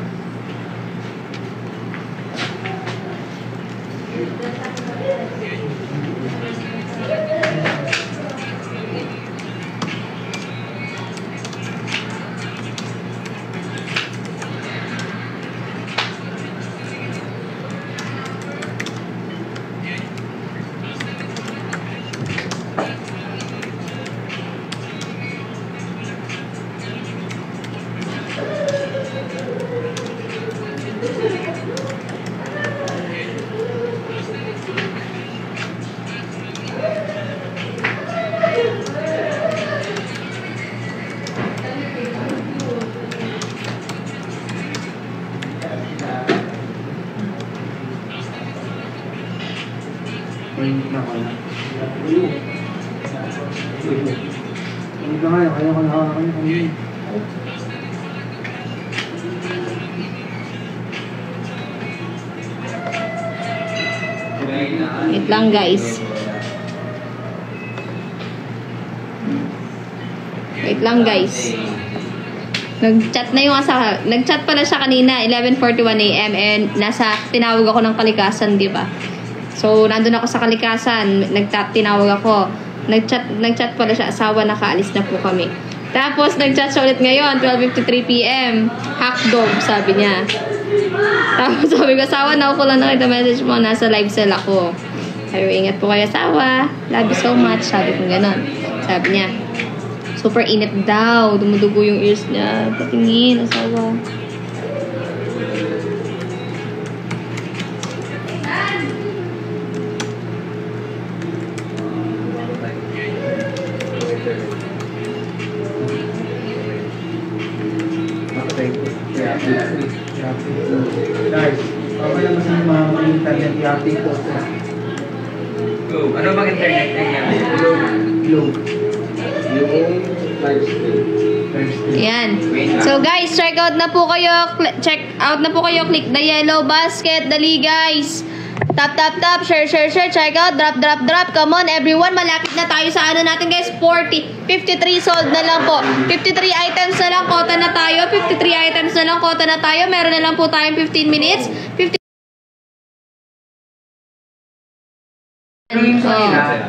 Hindi na ko na. Hindi ka nga, kaya ko na. Wait lang guys. Wait lang guys. Nag-chat na yung asa. Nag-chat pala siya kanina, 11:41 AM and tinawag ako ng Kalikasan, di ba? So, nandun ako sa Kalikasan, tinawag ako. Nag-chat pala siya, asawa, nakaalis na po kami. Tapos, nag-chat siya ulit ngayon, 12:53 PM. Hackdog, sabi niya. Tapos, sabi ko, asawa, nauko lang nakita message mo, nasa live cell ako. Sabi ko, ingat po kayo, asawa. Love you so much. Sabi ko gano'n. Sabi niya, super init daw. Dumudugo yung ears niya. Patingin, asawa. Guys, okay lang kasi mga internet i-update ko. Go. Ano bang internet niya? Low. Yung live stream. Ayan. So guys, check out na po kayo. Click the yellow basket. Dali guys. Tap, share, check out, drop. Come on everyone, malapit na tayo sa ano natin guys, 53 sold na lang po. 53 items na lang, kota na tayo. 53 items na lang, kota na tayo. Meron na lang po tayong 15 minutes.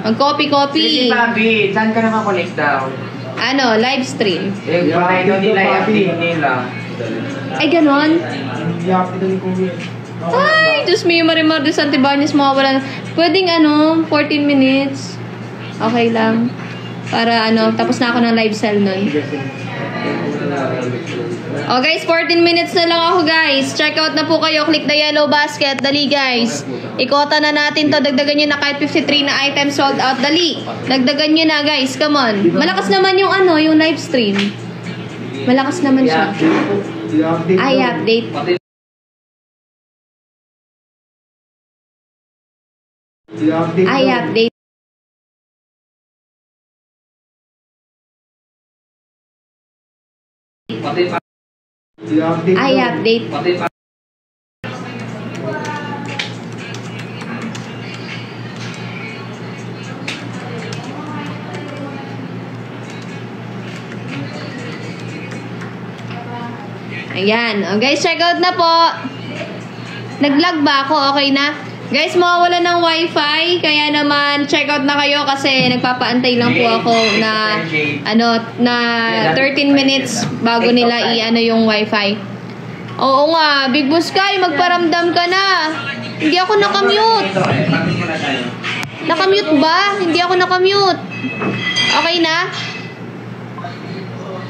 Mag-copy. Sige, Bobby, saan ka nakakonect daw? Ano, live stream. Bakit daw nila i-update nila? Ay, ganon. I-update din ko. Ay, Diyos mio, Marimar de Santibanez, mawawala na. Pwedeng 14 minutes. Okay lang. Para tapos na ako ng live cell nun. Oh guys, 14 minutes na lang ako guys. Check out na po kayo. Click the yellow basket. Dali guys. Ikota na natin to. Dagdagan nyo na kahit 53 na items sold out. Dali. Dagdagan nyo na guys. Come on. Malakas naman yung yung live stream. Malakas naman siya. Ay, update. Ay, update. Ay, update. Ayan. Oh, guys, check out na po. Nag-lag ba ako? Okay na? Guys, mawawala ng wifi. Kaya naman, check out na kayo kasi nagpapaantay lang po ako na 13 minutes bago nila yung wifi. Oo nga, Big Boss Kai, magparamdam ka na. Hindi ako nakamute. Nakamute ba? Hindi ako nakamute. Okay na?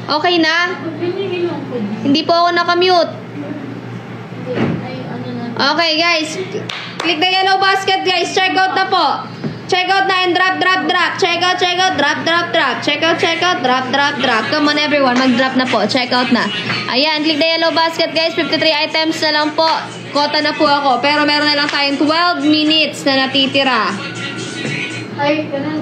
Okay na? Hindi po ako nakamute. Okay, guys. Click the yellow basket, guys. Check out na po. Check out na and drop. Check out, drop. Check out, drop. Come on, everyone. Mag-drop na po. Check out na. Ayan, click the yellow basket, guys. 53 items na lang po. Kota na po ako. Pero meron na lang tayong 12 minutes na natitira. Ay, ganun.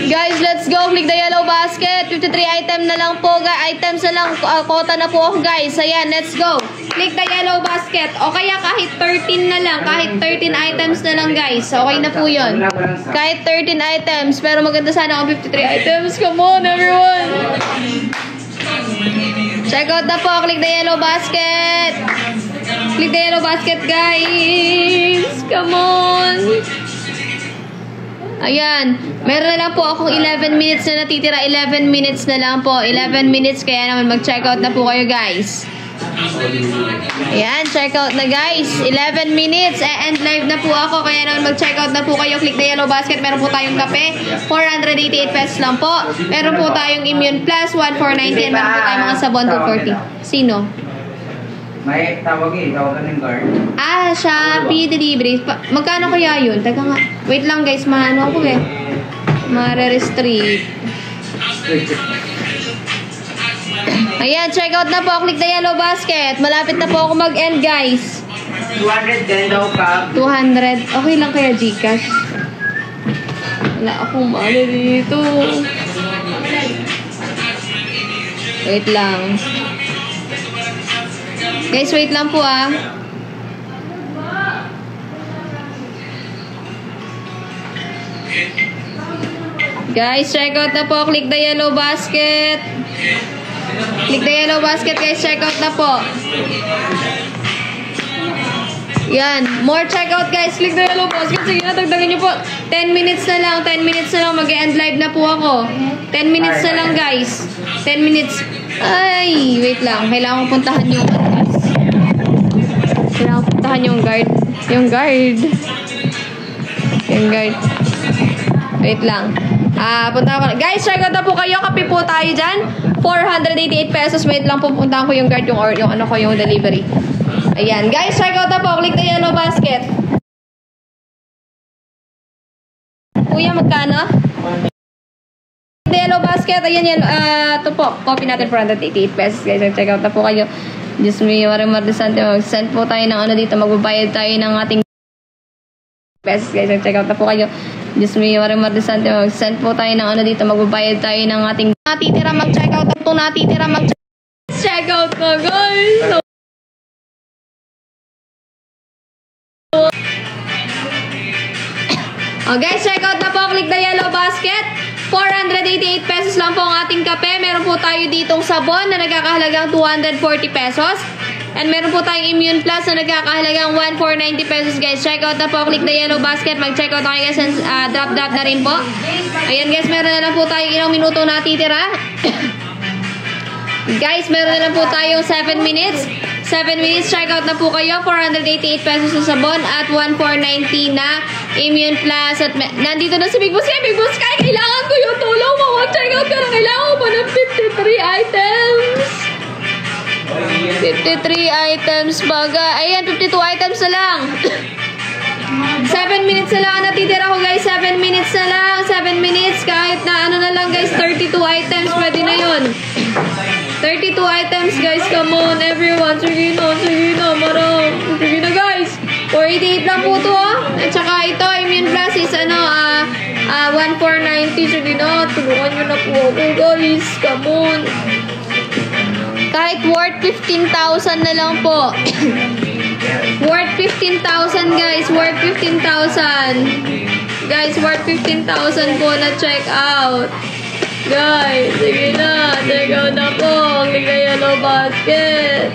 Guys, let's go. Click the yellow basket. 53 item na lang po. Items na lang. Kota na po ako, guys. Ayan, let's go. Click the yellow basket. O kaya kahit 13 na lang. Kahit 13 items na lang, guys. Okay na po yun. Kahit 13 items. Pero maganda sana kung 53 items. Come on, everyone. Check out na po. Click the yellow basket. Click the yellow basket, guys. Come on. Ayan. Meron na lang po akong 11 minutes na natitira. 11 minutes na lang po. 11 minutes. Kaya naman mag-check out na po kayo, guys. Ayan. Check out na, guys. 11 minutes. End live na po ako. Kaya naman mag-check out na po kayo. Click the yellow basket. Meron po tayong kape. 488 pesos lang po. Meron po tayong Immune Plus. 1490. Meron po tayong mga sabon. 240. Sino? May tawagan ng guard. Shopee delivery. Magkano kaya yun? Teka nga. Wait lang guys, maano ako eh. Mare-restrict. Ayan, check out na po. Click the yellow basket. Malapit na po ako mag-end, guys. 210 daw ka. 200. Okay lang kaya Gcash? Wala akong ano dito. Wait lang. Guys, wait lang po ah. Guys, check out na po. Click the yellow basket. Click the yellow basket, guys. Check out na po. Yan. More checkout, guys. Click the yellow basket. Sige na, dagdagan nyo po. 10 minutes na lang. 10 minutes na lang. Mag-end live na po ako. 10 minutes na lang, guys. 10 minutes. Ay, wait lang. Kailangan ko puntahan yung yung guard. Yung guard. Yung guard. Wait lang. Punta ko. Guys, checkout na po kayo. Kape po tayo dyan. 488 pesos. Wait lang po. Puntahan ko yung guard. Yung ano ko, yung delivery. Ayan. Guys, check out na po. Click the yellow basket. Kuya, magkano? Click the yellow basket. Ayan yan. Ito po. Copy natin 488 pesos. Guys, check out na po kayo. Diyos me, Marimar de Sante. Mag-send po tayo ng ano dito. Magbabayad tayo ng ating pesos. Guys, check out na po kayo. Diyos me, Marimar de Sante. Mag-send po tayo ng ano dito. Magbabayad tayo ng ating natitira. Mag-check out. Itong natitira. Mag-check out na, guys. Oh, guys, check out na po. Click the yellow basket. 488 pesos lang po ang ating kape. Meron po tayo ditong sabon na nagkakahalagang 240 pesos. And meron po tayong Immune Plus na nagkakahalagang 1,490 pesos, guys. Check out na po. Click the yellow basket. Mag-check out na kayo, guys. And drop na rin po. Ayan, guys. Meron na lang po tayong ilang minuto natitira. Guys, meron na lang po tayong 7 minutes. 7 minutes, check out na po kayo. 488 pesos sa sabon at 1,490 na Immune Plus. At nandito na si Big Boss. Big Boss, kailangan ko yung tulong mo. Check out ka na. Kailangan ko pa ng 53 items. 53 items baga. Ayan, 52 items na lang. 7 minutes na lang ang natitira ko, guys. 7 minutes na lang. 7 minutes. Kahit na ano na lang, guys. 32 items. Pwede na yun. 32 items, guys. Come on, everyone. Sige na. Marang. Sige na, guys. 488 lang po to, ah. At saka ito, Immune Plus is 1,490. Sige na. Tulungan nyo na po ako, guys. Come on. Kahit worth 15,000 na lang po. Worth 15,000, guys. Worth 15,000. Guys, worth 15,000 po na check out. Guys, sige na. Check out na po. Click the yellow basket.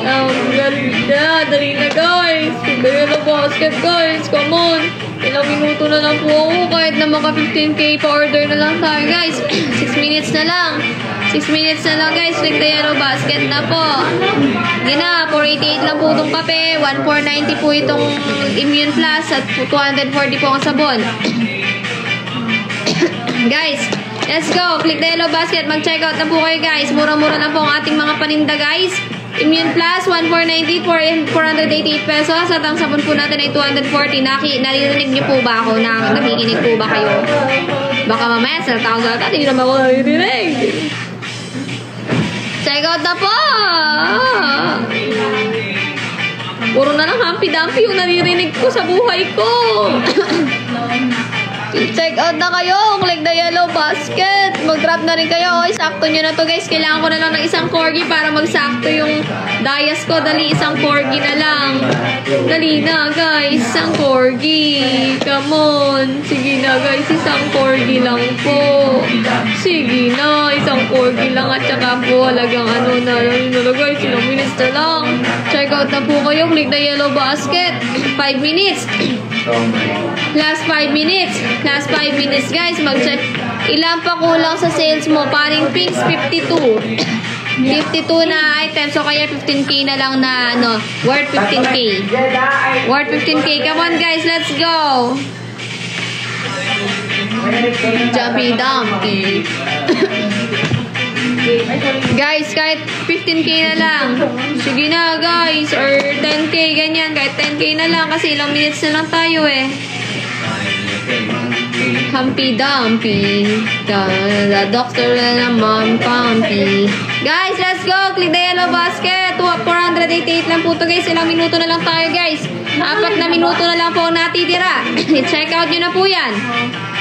Ang ganda. Dali na, guys. Click the yellow basket, guys. Come on. Ilang minuto na lang po ako. Kahit na maka 15K pa order na lang tayo, guys. 6 minutes na lang. 6 minutes na lang, guys. Click the yellow basket na po. Hindi na. 488 lang po itong kape. 1,490 po itong Immune Plus. At 240 po ang sabon. Guys, let's go. Click the yellow basket. Mag-check out na po kayo, guys. Mura-mura lang po ang ating mga paninda, guys. Immune Plus, 1,490 for 488 pesos. At ang sabon po natin ay 240. Narinig niyo po ba ako? Nakikinig po ba kayo? Baka mamaya, sa taong sa atin, hindi naman ako naririnig. Check out na po! Puro na lang hampi-dampi yung naririnig ko sa buhay ko. Check out na kayo. Click the yellow basket. Mag-drop na rin kayo. Oy, sakto nyo na to, guys. Kailangan ko na lang ng isang corgi para magsakto yung dayas ko. Dali, isang corgi na lang. Dali na, guys. Isang corgi. Come on. Sige na, guys. Isang corgi lang po. Sige na. Isang corgi lang. At saka po, halagang ano na. Guys, ilang minutes na lang. Check out na po kayo. Click the yellow basket. 5 minutes. Last 5 minutes. Last 5 minutes, guys. Mag-check. Ilan pa kulang sa sales mo? Paring pinks, 52. 52 na items. So, kaya 15K na lang na, ano, worth 15K. Worth 15K. Come on, guys. Let's go. Jumpy dumpy. Guys, kahit 15K na lang. Sige na, guys. Or 10K, ganyan. Kahit 10K na lang. Kasi ilang minutes na lang tayo, eh. Humpy Dumpy. The doctor na naman, Pumpy. Guys, let's go! Click the yellow basket. 488 lang po ito, guys. Ilang minuto na lang tayo, guys. 4 na minuto na lang po natitira. I-check out nyo na po yan.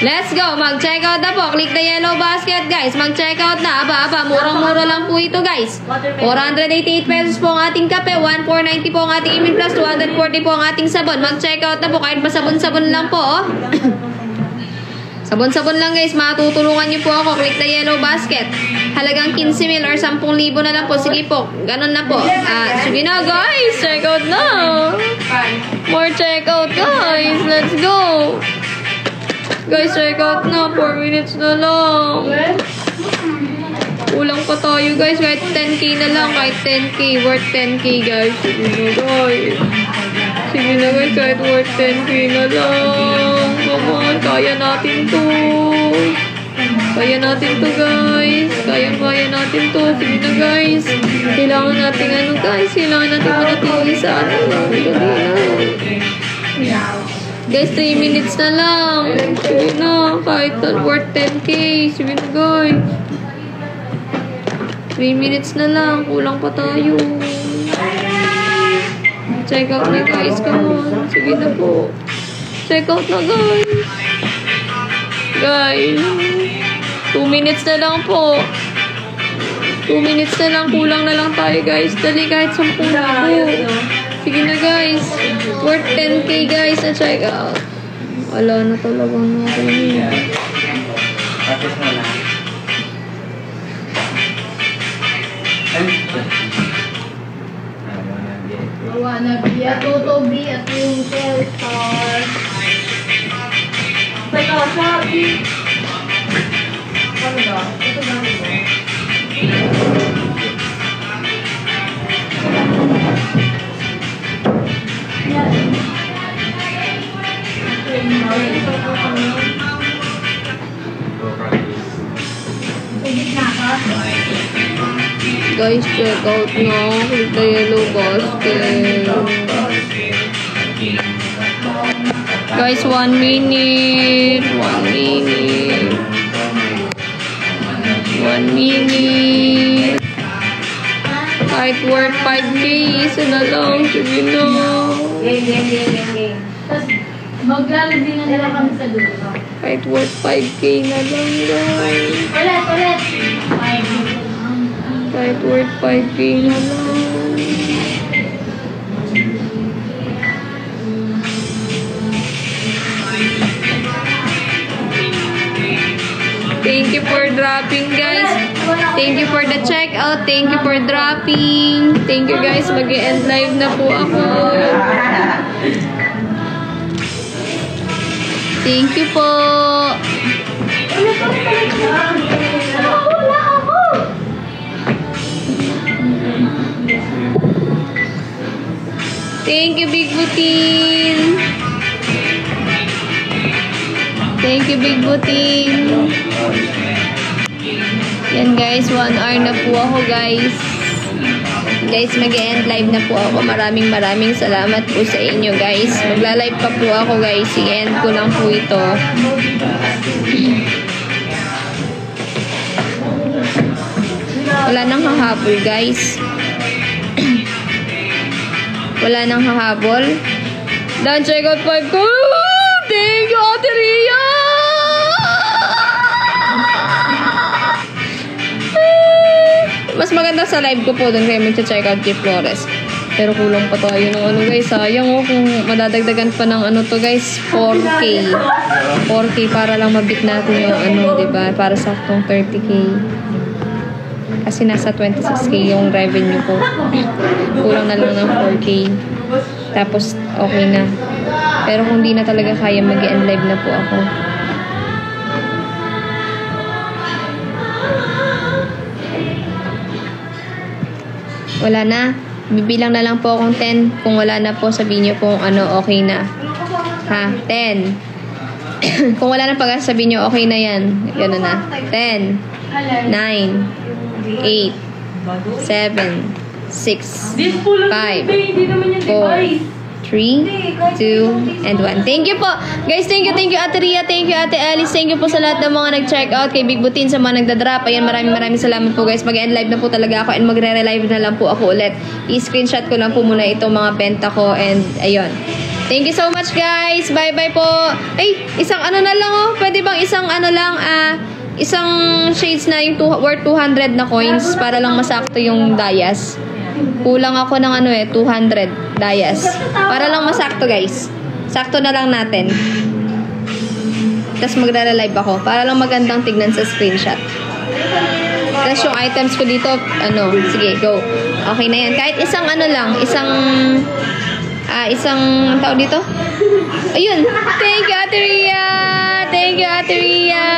Let's go! Mag-check out na po. Click the yellow basket, guys. Mag-check out na. Aba, murang-mura lang po ito, guys. 488 pesos po ang ating kape. 1,490 po ang ating Imin Plus. 240 po ang ating sabon. Mag-check out na po. Kahit pa sabon-sabon lang po, oh. Sabon-sabon lang, guys. Matutulungan nyo po ako. Click the yellow basket. Halagang 15,000 or 10,000 na lang po. Sige po. Ganun na po. Sige na, guys. Check out na. More check out, guys. Let's go. Guys, check out na. 4 minutes na lang. Kulang pa tayo, guys. Kahit 10k na lang. Kahit 10k. Worth 10k, guys. Sige na, guys. Sige na, guys. Kahit worth 10k na lang. Come on. Kaya natin to. Kaya natin to, guys. Kaya natin to. Sige na, guys. Kailangan natin, guys. Kailangan natin manatili sa Guys, 3 minutes na lang. Sige na. Kahit worth 10k. Sige na, guys. 3 minutes na lang. Kulang pa tayo. Check out na, guys. Come on. Sige na po. Check out na, guys. Guys. 2 minutes na lang po. 2 minutes na lang. Kulang na lang tayo, guys. Dali, kahit 10,000. Sige na, guys. Worth 10k, guys, na check out. Wala na talaga na. Practice mo na. Wannabe at Totobi at yung Telstar. Teka, sabi. Ano ba? Ito na ito. Guys, check out na. Click the yellow basket. Guys, 1 minute. 1 minute. 1 minute. Kahit worth 5k, isa na lang. Sige na. Tapos, maglalagay na nila kami sa dulo. Kahit worth 5k na lang, guys. Ulit. Kahit worth 5k na lang. Thank you for dropping, guys. Thank you for the checkout. Thank you for dropping. Thank you, guys. Mag-e-end live na po ako. Thank you po. Thank you, Big Butin. Thank you, Big Butin. Yan, guys. 1 hour na po ako, guys. Guys, mag-end live na po ako. Maraming salamat po sa inyo, guys. Magla-live pa po ako, guys. I-end ko lang po ito. Wala nang hahabol, guys. Wala nang hahabol. Dan, check out 5 ko. Thank you, Ate Ria. Mas maganda sa live ko po. Doon kayo mag-check out kay Flores. Pero kulang pa tayo ng guys. Sayang kung madadagdagan pa ng to, guys. 4K. 4K para lang mabit natin yung diba? Para saktong 30K. Kasi nasa 26K yung revenue ko. Kulang na lang ng 4K. Tapos, okay na. Pero kung di na talaga kaya, mag-end live na po ako. Wala na. Bibilang na lang po akong 10. Kung wala na po, sabihin nyo kung okay na. Ha? 10. Kung wala na pag sabihin nyo, okay na yan. Gano'n na. 10, 9, 8, 7, 6, 5, 4, 3, 2, 1. 3, 2, and 1. Thank you po. Guys, thank you Ate Ria, thank you Ate Alice, thank you po sa lahat ng mga nag-check out, kay Big Butin sa mga nagda-drop. Ayan, maraming salamat po guys. Mag-end live na po talaga ako and magre-relive na lang po ako ulit. I-screenshot ko lang po muna itong mga benta ko and ayun. Thank you so much guys. Bye-bye po. Ay, isang ano na lang oh. Pwede bang isang ano lang, isang shades na yung worth 200 na coins para lang masakto yung dayas. Kulang ako ng 200 dayas. Para lang masakto guys. Sakto na lang natin. Tapos magre-relive ako. Para lang magandang tignan sa screenshot. Tapos yung items ko dito, sige, go. Okay na yan. Kahit isang lang, isang tao dito. Ayun. Thank you, Ate Ria. Thank you, Ate Ria.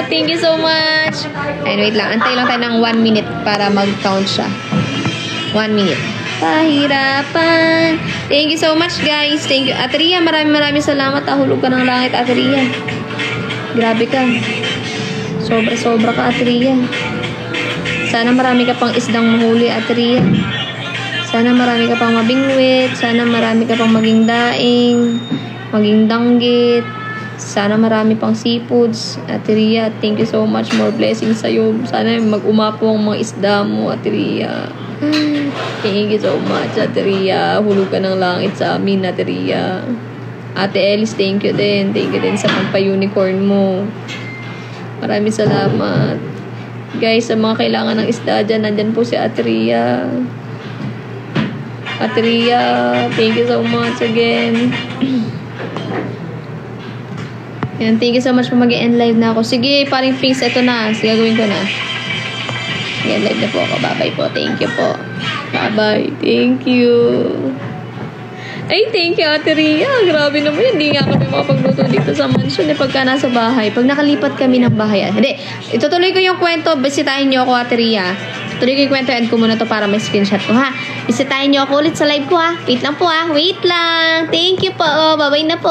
Thank you so much. Ayun, wait lang. Antay lang tayo ng 1 minute para mag-count siya. 1 minute. Pahirapan. Thank you so much, guys. Thank you. Ate Ria, maraming salamat. Hulog ka ng langit, Ate Ria. Grabe ka. Sobra ka, Ate Ria. Sana marami ka pang isdang mahuli, Ate Ria. Sana marami ka pang mabingwit. Sana marami ka pang maging daing. Maging danggit. Sana marami pang seafoods. Ate Ria, thank you so much. More blessings sa'yo. Sana mag-umapo ang mga isda mo, Ate Ria. Thank you so much, Ate Ria. Hulog ka ng langit sa amin, Ate Ria. Ate Alice, thank you din. Thank you din sa pagpa-unicorn mo. Maraming salamat. Guys, sa mga kailangan ng isda dyan, nandyan po si Ate Ria. Ate Ria, thank you so much again. Yan, thank you so much po mag-end live na ako. Sige, paring Pinks, ito na. Sige, gagawin ko na. Yan, live na po ako. Bye-bye po. Thank you po. Bye-bye. Thank you. Ay, thank you, Ate Ria. Grabe naman. Hindi nga kami makapagluto dito sa mansion pagka nasa bahay. Pag nakalipat kami ng bahay. Hindi. Itutuloy ko yung kwento. Bisitahin niyo ako, Ate Ria. Tuloy ko yung kwento. End ko muna to para may screenshot ko, ha? Bisitahin niyo ako ulit sa live ko, ha? Wait lang po, ha? Wait lang. Thank you po. Bye-bye na po.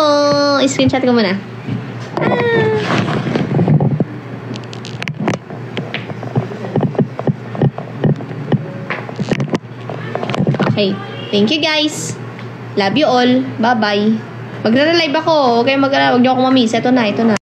I-screenshot ko muna. Okay. Thank you guys. Love you all. Bye-bye. Magre-relive ako. Okay, huwag niyo ako mamiss. Ito na.